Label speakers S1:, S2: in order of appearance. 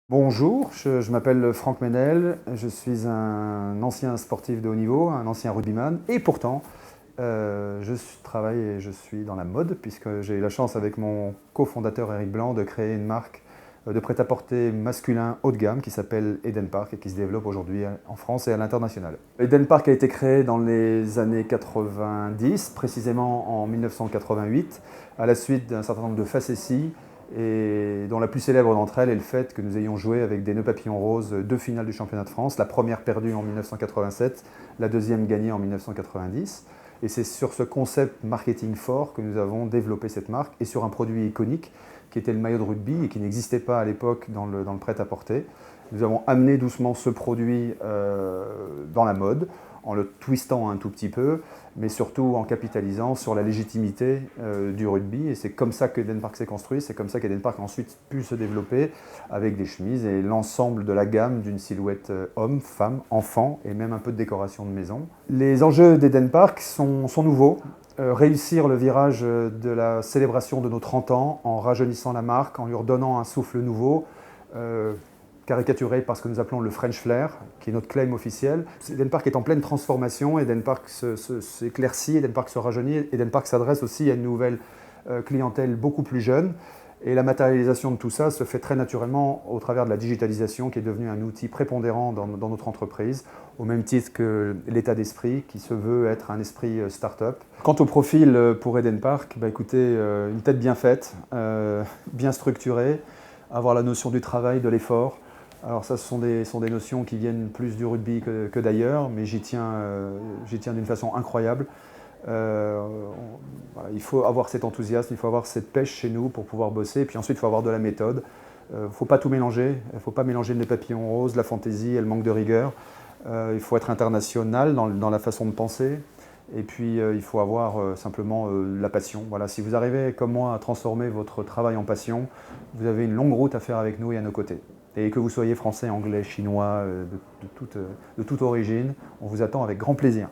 S1: Bonjour, je m'appelle Franck Ménel, je suis un ancien sportif de haut niveau, un ancien rugbyman, et pourtant travaille et je suis dans la mode puisque j'ai eu la chance avec mon cofondateur Eric Blanc de créer une marque de prêt-à-porter masculin haut de gamme qui s'appelle Eden Park et qui se développe aujourd'hui en France et à l'international. Eden Park a été créé dans les années 90, précisément en 1988, à la suite d'un certain nombre de facéties et dont la plus célèbre d'entre elles est le fait que nous ayons joué avec des nœuds papillons roses deux finales du championnat de France, la première perdue en 1987, la deuxième gagnée en 1990. Et c'est sur ce concept marketing fort que nous avons développé cette marque et sur un produit iconique qui était le maillot de rugby et qui n'existait pas à l'époque dans le prêt-à-porter. Nous avons amené doucement ce produit dans la mode en le twistant un tout petit peu, mais surtout en capitalisant sur la légitimité du rugby. Et c'est comme ça qu'Eden Park s'est construit, c'est comme ça qu'Eden Park a ensuite pu se développer avec des chemises et l'ensemble de la gamme d'une silhouette homme, femme, enfant et même un peu de décoration de maison. Les enjeux d'Eden Park sont nouveaux. Réussir le virage de la célébration de nos 30 ans en rajeunissant la marque, en lui redonnant un souffle nouveau, caricaturé par ce que nous appelons le French Flair, qui est notre claim officiel. Eden Park est en pleine transformation, Eden Park s'éclaircit, Eden Park se rajeunit, Eden Park s'adresse aussi à une nouvelle clientèle beaucoup plus jeune. Et la matérialisation de tout ça se fait très naturellement au travers de la digitalisation qui est devenue un outil prépondérant dans notre entreprise, au même titre que l'état d'esprit qui se veut être un esprit start-up. Quant au profil pour Eden Park, écoutez, une tête bien faite, bien structurée, avoir la notion du travail, de l'effort. Alors ça, ce sont des notions qui viennent plus du rugby que d'ailleurs, mais j'y tiens d'une façon incroyable. Voilà, il faut avoir cet enthousiasme, il faut avoir cette pêche chez nous pour pouvoir bosser, et puis ensuite il faut avoir de la méthode. Il ne faut pas tout mélanger, il ne faut pas mélanger les papillons roses, la fantaisie et le manque de rigueur. Il faut être international dans la façon de penser, et puis il faut avoir simplement la passion. Voilà, si vous arrivez comme moi à transformer votre travail en passion, vous avez une longue route à faire avec nous et à nos côtés. Et que vous soyez français, anglais, chinois, de toute origine, on vous attend avec grand plaisir.